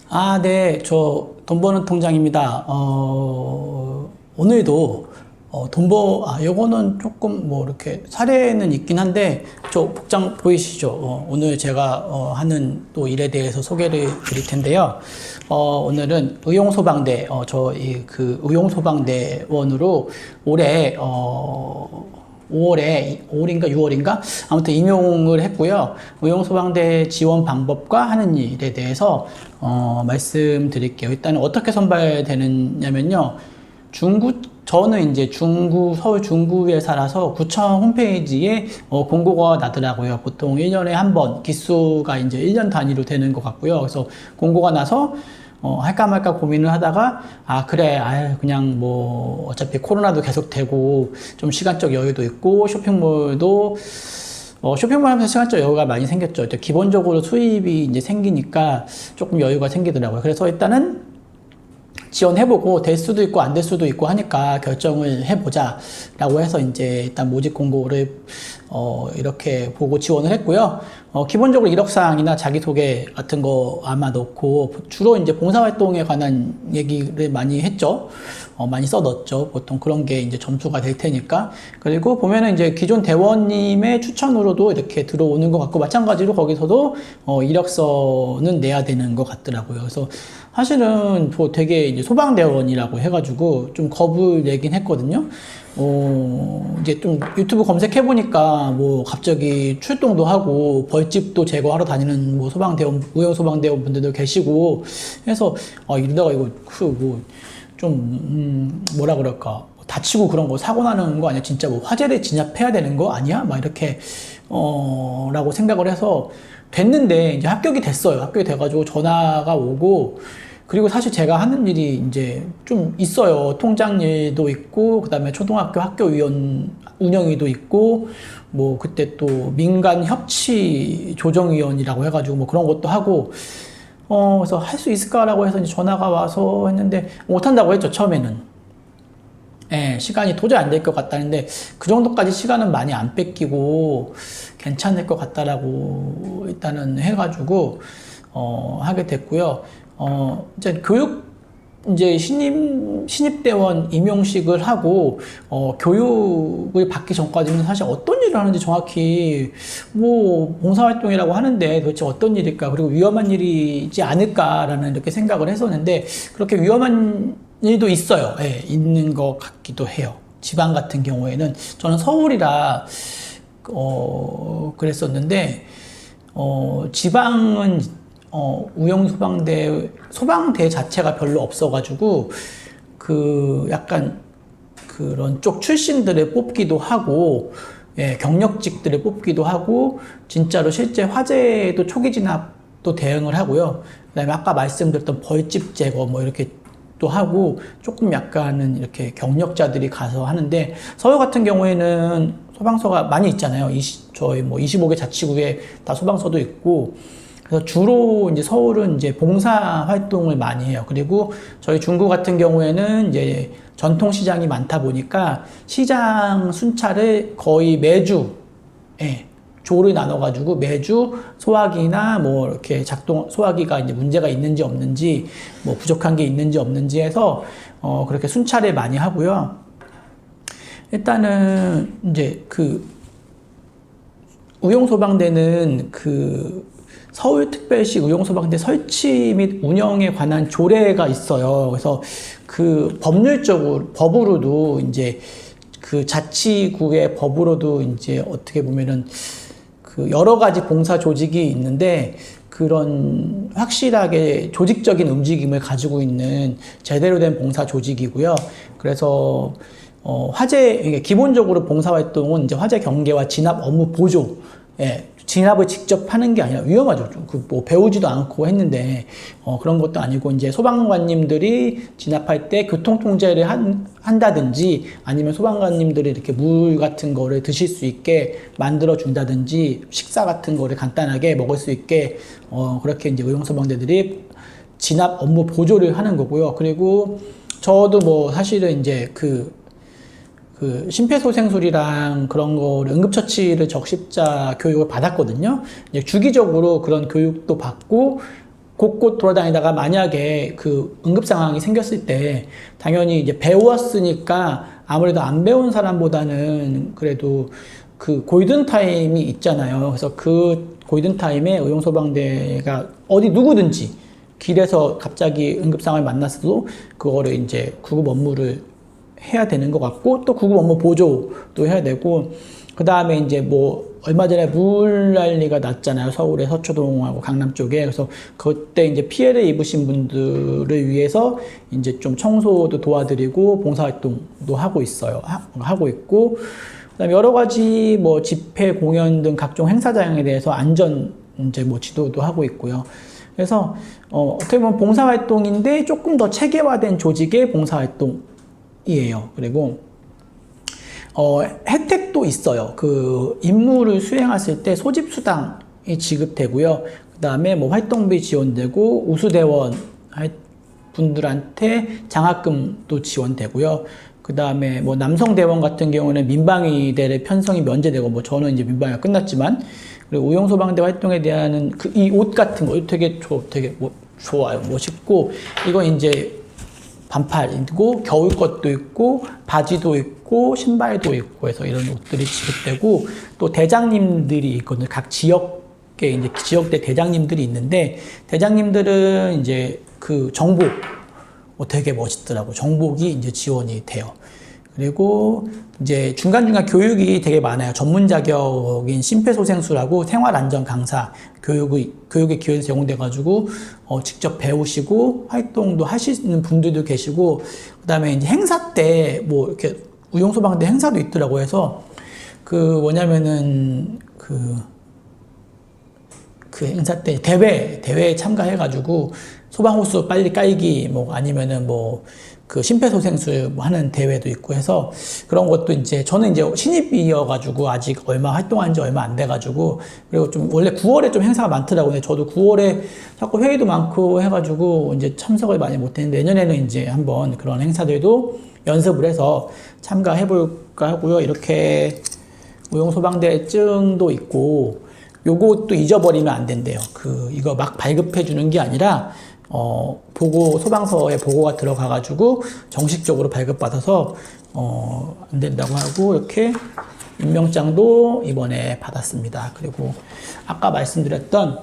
아, 네. 저 돈 버는 통장입니다. 오늘도 요거는 조금 뭐 이렇게 사례는 있긴 한데 저 복장 보이시죠? 오늘 제가 하는 또 일에 대해서 소개를 드릴 텐데요. 오늘은 의용소방대 저희 그 의용소방대원으로 올해 5월인가 6월인가 아무튼 임용을 했고요. 의용소방대 지원 방법과 하는 일에 대해서 말씀드릴게요. 일단 어떻게 선발되느냐면요. 저는 이제 서울 중구에 살아서 구청 홈페이지에 공고가 나더라고요. 보통 1년에 한 번, 기수가 이제 1년 단위로 되는 것 같고요. 그래서 공고가 나서 할까 말까 고민을 하다가, 그래, 그냥 뭐, 어차피 코로나도 계속 되고, 좀 시간적 여유도 있고, 쇼핑몰 하면서 시간적 여유가 많이 생겼죠. 기본적으로 수입이 이제 생기니까 조금 여유가 생기더라고요. 그래서 일단은 지원해보고 될 수도 있고 안 될 수도 있고 하니까 결정을 해보자 라고 해서 이제 일단 모집 공고를 이렇게 보고 지원을 했고요. 기본적으로 이력사항이나 자기소개 같은 거 아마 넣고 주로 이제 봉사활동에 관한 얘기를 많이 했죠. 많이 써넣었죠. 보통 그런 게 이제 점수가 될 테니까. 그리고 보면은 이제 기존 대원님의 추천으로도 이렇게 들어오는 것 같고, 마찬가지로 거기서도 이력서는 내야 되는 것 같더라고요. 그래서 사실은 뭐 되게 이제 소방대원이라고 해가지고 좀 겁을 내긴 했거든요. 이제 좀 유튜브 검색해보니까 뭐 갑자기 출동도 하고 벌집도 제거하러 다니는 뭐 의용소방대원 분들도 계시고 해서, 이러다가 이거 뭐라 그럴까. 다치고 그런 거 사고 나는 거 아니야? 진짜 뭐 화재를 진압해야 되는 거 아니야? 막 이렇게, 라고 생각을 해서 됐는데 이제 합격이 됐어요. 합격이 돼가지고 전화가 오고, 그리고 사실 제가 하는 일이 이제 좀 있어요. 통장 일도 있고, 그 다음에 초등학교 학교위원 운영위도 있고, 뭐 그때 또 민간 협치 조정위원이라고 해가지고 뭐 그런 것도 하고, 그래서 할 수 있을까라고 해서 이제 전화가 와서 했는데 못한다고 했죠, 처음에는. 예, 시간이 도저히 안 될 것 같다는데 그 정도까지 시간은 많이 안 뺏기고 괜찮을 것 같다라고 일단은 해가지고 하게 됐고요. 이제 신입대원 임용식을 하고, 교육을 받기 전까지는 사실 어떤 일을 하는지 정확히, 뭐, 봉사활동이라고 하는데 도대체 어떤 일일까, 그리고 위험한 일이지 않을까라는 이렇게 생각을 했었는데, 그렇게 위험한 일도 있어요. 예, 있는 것 같기도 해요. 지방 같은 경우에는. 저는 서울이라, 그랬었는데, 지방은 소방대 자체가 별로 없어가지고, 약간 그런 쪽 출신들을 뽑기도 하고, 예, 경력직들을 뽑기도 하고, 진짜로 실제 화재도 초기 진압도 대응을 하고요. 그 다음에 아까 말씀드렸던 벌집 제거 뭐 이렇게 또 하고, 조금 약간은 이렇게 경력자들이 가서 하는데, 서울 같은 경우에는 소방서가 많이 있잖아요. 저희 뭐 25개 자치구에 다 소방서도 있고, 그래서 주로 이제 서울은 이제 봉사 활동을 많이 해요. 그리고 저희 중구 같은 경우에는 이제 전통시장이 많다 보니까 시장 순찰을 거의 매주, 예, 조를 나눠가지고 매주 소화기나 뭐 이렇게 소화기가 이제 문제가 있는지 없는지, 뭐 부족한 게 있는지 없는지 해서, 그렇게 순찰을 많이 하고요. 일단은 이제 의용소방대는 서울특별시 의용소방대 설치 및 운영에 관한 조례가 있어요. 그래서 법으로도 이제 자치구의 법으로도 이제 어떻게 보면은 여러 가지 봉사 조직이 있는데 그런 확실하게 조직적인 움직임을 가지고 있는 제대로 된 봉사 조직이고요. 그래서 기본적으로 봉사활동은 이제 화재 경계와 진압 업무 보조, 예, 진압을 직접 하는 게 아니라 위험하죠. 뭐 배우지도 않고 했는데, 그런 것도 아니고, 이제 소방관님들이 진압할 때 교통통제를 한다든지, 아니면 소방관님들이 이렇게 물 같은 거를 드실 수 있게 만들어준다든지, 식사 같은 거를 간단하게 먹을 수 있게, 그렇게 이제 의용소방대들이 진압 업무 보조를 하는 거고요. 그리고 저도 뭐 사실은 이제 심폐소생술이랑 그런 거를 응급처치를 적십자 교육을 받았거든요. 이제 주기적으로 그런 교육도 받고, 곳곳 돌아다니다가 만약에 그 응급 상황이 생겼을 때 당연히 이제 배웠으니까 아무래도 안 배운 사람보다는 그래도 그 골든타임이 있잖아요. 그래서 그 골든타임에 의용소방대가 어디 누구든지 길에서 갑자기 응급 상황을 만났어도 그거를 이제 구급 업무를 해야 되는 것 같고, 또 구급 업무 보조도 해야 되고, 그 다음에 이제 뭐 얼마 전에 물난리가 났잖아요. 서울의 서초동하고 강남 쪽에. 그래서 그때 이제 피해를 입으신 분들을 위해서 이제 좀 청소도 도와드리고 봉사활동도 하고 있어요. 하고 있고, 그다음에 여러 가지 뭐 집회, 공연 등 각종 행사장에 대해서 안전 이제 뭐 지도도 하고 있고요. 그래서 어떻게 보면 봉사활동인데 조금 더 체계화된 조직의 봉사활동이에요. 그리고 혜택도 있어요. 그 임무를 수행하실 때 소집수당이 지급되고요. 그 다음에 뭐 활동비 지원되고 우수대원 분들한테 장학금도 지원되고요. 그 다음에 뭐 남성대원 같은 경우는 민방위대를 편성이 면제되고, 뭐 저는 이제 민방위가 끝났지만, 그리고 의용소방대 활동에 대한 이 옷 같은 거 되게 좋아요. 멋있고, 이거 이제 반팔이고 겨울 것도 있고 바지도 있고 신발도 있고 해서 이런 옷들이 지급되고, 또 대장님들이 있거든요. 각 지역에 이제 지역대 대장님들이 있는데, 대장님들은 이제 그 정복 되게 멋있더라고. 정복이 이제 지원이 돼요. 그리고 이제 중간중간 교육이 되게 많아요. 전문 자격인 심폐소생술하고 생활안전 강사 교육의 기회에서 제공돼가지고 직접 배우시고 활동도 하시는 분들도 계시고, 그다음에 이제 행사 때 뭐 이렇게 의용소방대 행사도 있더라고. 해서 그 뭐냐면은 그 행사 때 대회에 참가해가지고 소방호수 빨리 깔기 뭐 아니면은 뭐 그 심폐소생술 뭐 하는 대회도 있고 해서 그런 것도 이제 저는 이제 신입이어가지고 아직 활동한 지 얼마 안 돼가지고, 그리고 좀 원래 9월에 좀 행사가 많더라고요. 저도 9월에 자꾸 회의도 많고 해가지고 이제 참석을 많이 못했는데, 내년에는 이제 한번 그런 행사들도 연습을 해서 참가해볼까 하고요. 이렇게 의용소방대증도 있고, 요것도 잊어버리면 안 된대요. 이거 막 발급해 주는 게 아니라 소방서에 보고가 들어가가지고 정식적으로 발급받아서 안 된다고 하고, 이렇게 임명장도 이번에 받았습니다. 그리고 아까 말씀드렸던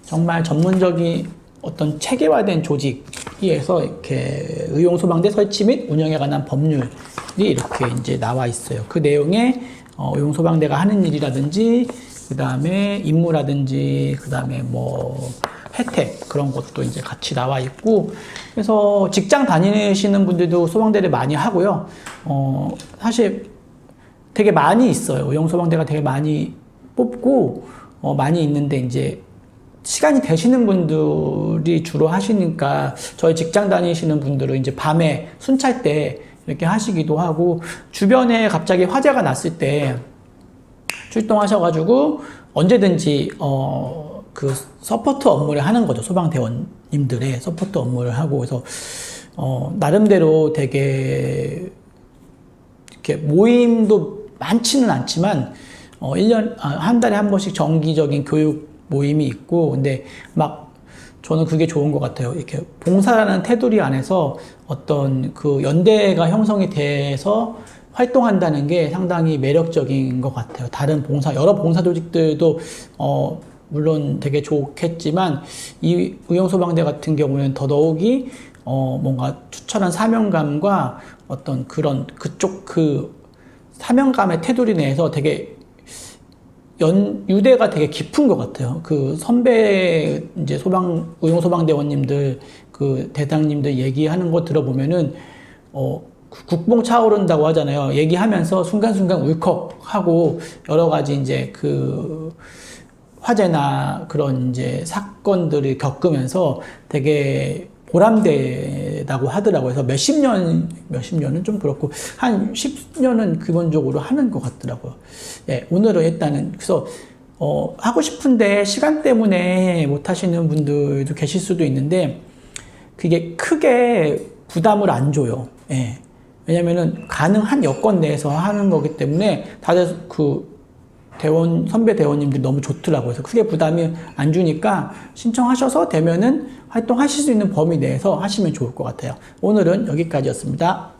정말 전문적인 어떤 체계화된 조직에서 이렇게 의용소방대 설치 및 운영에 관한 법률이 이렇게 이제 나와 있어요. 그 내용에 의용소방대가 하는 일이라든지, 그 다음에 임무라든지, 그 다음에 뭐 혜택 그런 것도 이제 같이 나와 있고, 그래서 직장 다니시는 분들도 소방대를 많이 하고요. 사실 되게 많이 있어요. 의용소방대가 되게 많이 뽑고 많이 있는데, 이제 시간이 되시는 분들이 주로 하시니까 저희 직장 다니시는 분들은 이제 밤에 순찰 때 이렇게 하시기도 하고, 주변에 갑자기 화재가 났을 때 출동하셔가지고 언제든지 그 서포트 업무를 하는 거죠. 소방대원님들의 서포트 업무를 하고, 그래서 나름대로 되게 이렇게 모임도 많지는 않지만 1년 한 달에 한 번씩 정기적인 교육 모임이 있고, 근데 막 저는 그게 좋은 것 같아요. 이렇게 봉사라는 테두리 안에서 어떤 그 연대가 형성이 돼서 활동한다는 게 상당히 매력적인 것 같아요. 다른 여러 봉사 조직들도 물론 되게 좋겠지만, 이 의용소방대 같은 경우는 더더욱이 뭔가 투철한 사명감과 어떤 그쪽 사명감의 테두리 내에서 되게 유대가 되게 깊은 것 같아요. 그 선배 이제 의용소방대원님들 그 대장님들 얘기하는 거 들어보면은 국뽕 차오른다고 하잖아요. 얘기하면서 순간순간 울컥하고, 여러 가지 이제 그 화재나 그런 이제 사건들을 겪으면서 되게 보람되다고 하더라고요. 그래서 몇십 년은 좀 그렇고, 한 10년은 기본적으로 하는 것 같더라고요. 예, 오늘은 일단은, 그래서, 하고 싶은데 시간 때문에 못 하시는 분들도 계실 수도 있는데, 그게 크게 부담을 안 줘요. 예. 왜냐면은 가능한 여건 내에서 하는 거기 때문에 다들 선배 대원님들이 너무 좋더라고요. 그래서 크게 부담이 안 주니까 신청하셔서 되면은 활동하실 수 있는 범위 내에서 하시면 좋을 것 같아요. 오늘은 여기까지였습니다.